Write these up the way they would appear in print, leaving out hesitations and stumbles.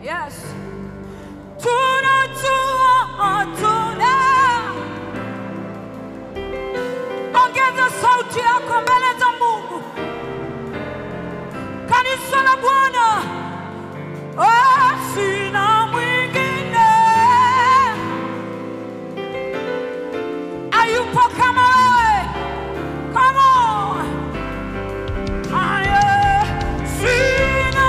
Yes. Tuna ongeza sauti yako mbele za Mungu. Kanisa la Bwana, sina mwingine ayupo kama wewe. Come on. Sina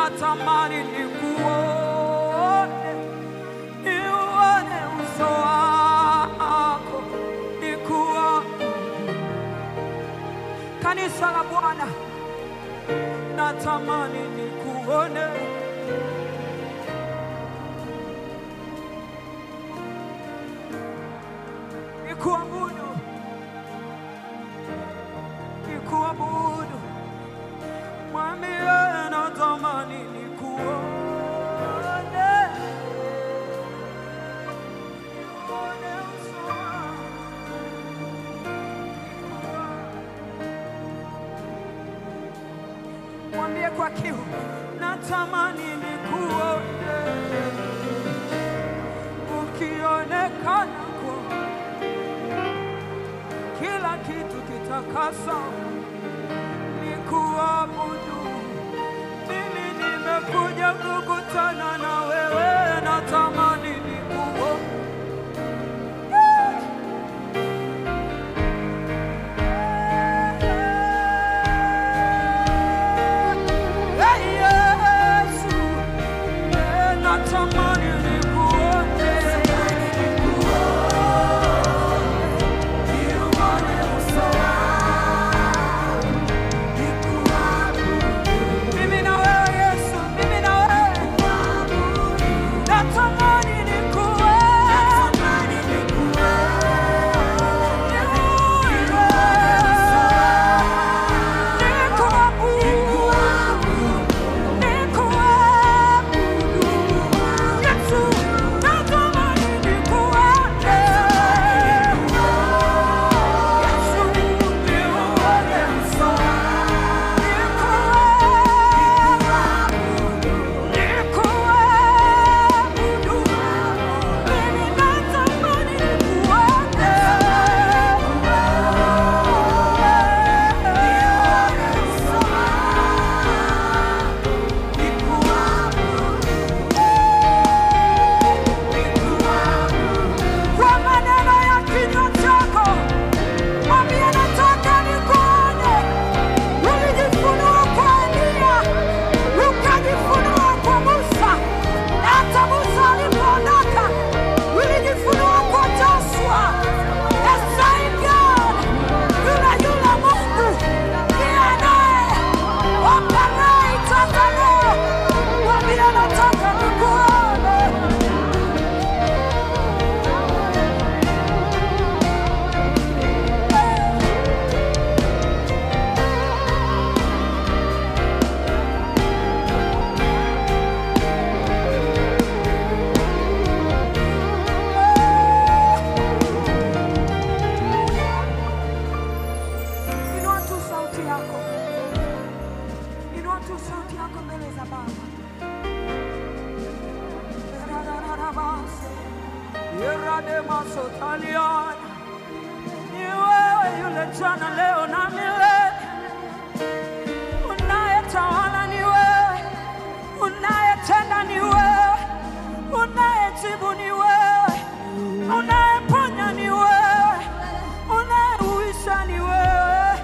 natamani nikuone, niuone uso wako, nikuone. Kanisa la Bwana, natamani nikuone, nikuabudu, nikuabudu. Mwambie natamani nikuone, niuone uso wako, nikuone. Mwambie kwa kiu, natamani nikuone, ukionekana kwa kila kitu kitakasa, nikuabudu. Mimi nimekuja kukutana na wewe, natamani nikuone. Yesu, natamani nikuone, niuone uso wako, nikuabudu. Mimi na wewe Yesu, mimi na wewe, natamani nikuone, natamani nikuone, niuone uso wako, nikuabudu, nikuabudu. Yesu, natamani nikuone, Yesu, niuone uso wako, nikuabudu, nikuabudu. Mimi natamani nikuone, niuone uso wako, nikuabudu. Kwa maneno ya kinywa chako mwambie nataka nikuone. Ulijifunua kwa Eliya, ukajifunua kwa Musa, na hata Musa alipoondoka ulijifunua kwa Joshua. The same God, yule yule Mungu ndiye anaye operate hata leo. Mwambie nataka nikuone. Inua tu sauti yako, inua tu sauti yako mbele za Baba. Ni wewe yule jana, leo na milele. Unayetawala ni wewe, unayetenda ni wewe, unayejibu ni wewe, unayeponya ni wewe, unayeuisha ni wewe.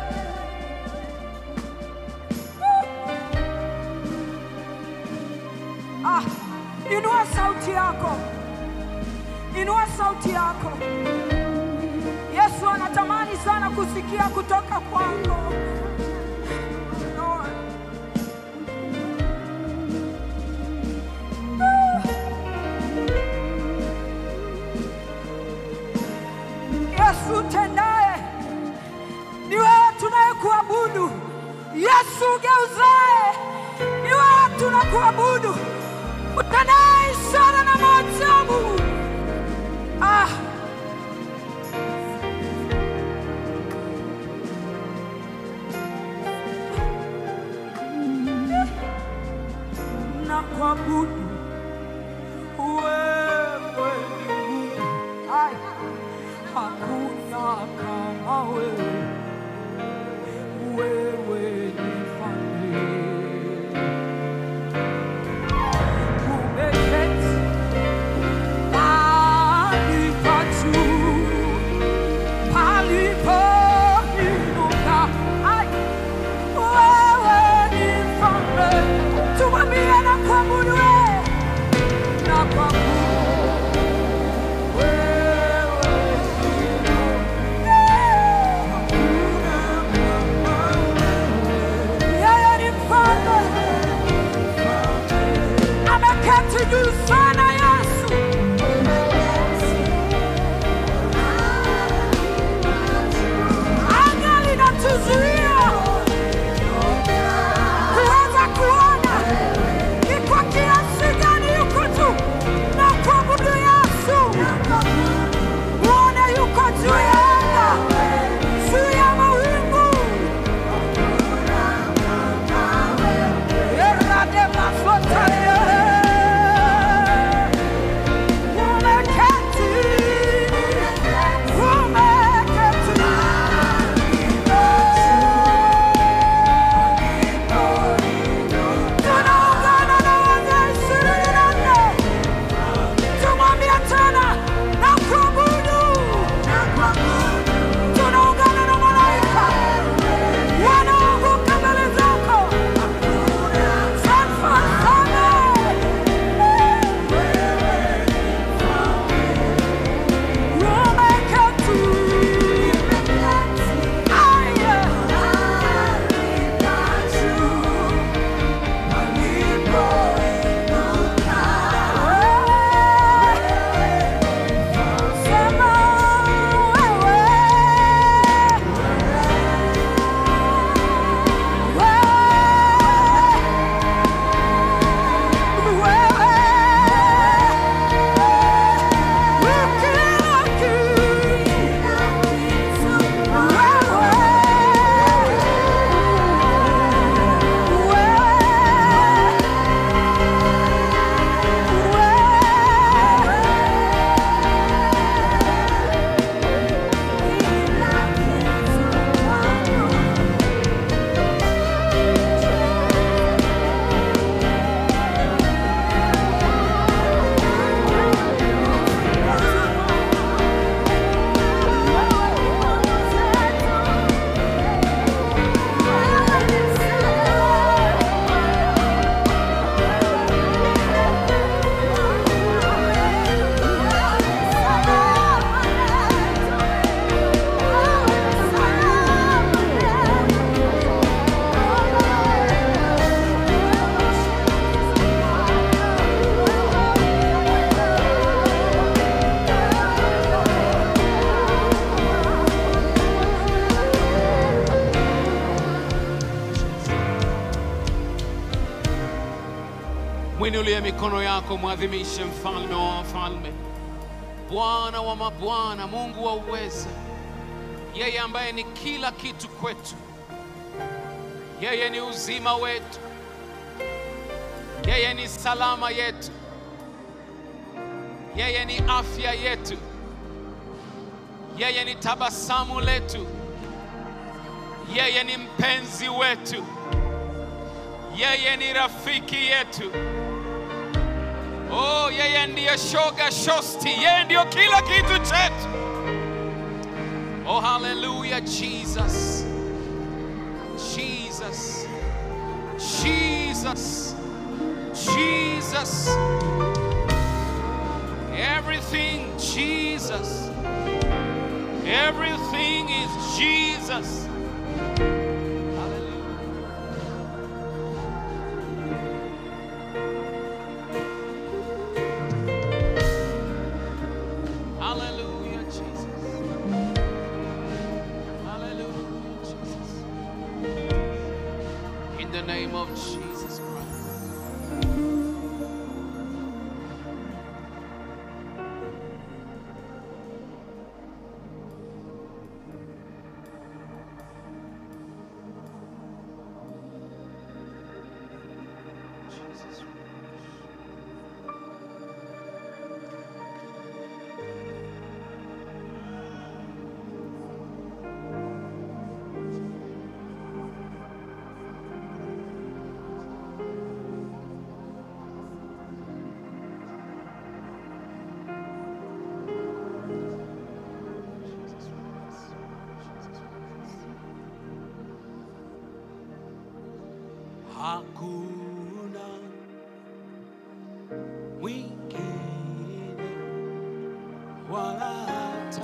Inua sauti yako, inua sauti yako. Yesu anatamani sana kusikia kutoka kwako. Lord. Yesu tendaye, ni wewe tunayekuabudu. Yesu geuzaye, ni wewe tunakuabudu. Utendaye ishara na maajabu. Nakuabudu wewe ni Mungu. Hakuna kama wewe. Wewe ni mfalme. Umeketi Uinulie mikono yako, mwadhimishe mfalme wa wafalme, Bwana wa mabwana, Mungu wa uweza, yeye ambaye ni kila kitu kwetu. Yeye ni uzima wetu, yeye ni salama yetu, yeye ni afya yetu, yeye ni tabasamu letu, yeye ni mpenzi wetu, yeye ni rafiki yetu. Oh, yeye ndiye shoga shosti, yeye ndio kila kitu chetu. Oh, hallelujah, Jesus, Jesus, Jesus, Jesus, everything Jesus, everything is Jesus. In the name of Jesus Christ. Jesus. Hakuna mwingine wala hata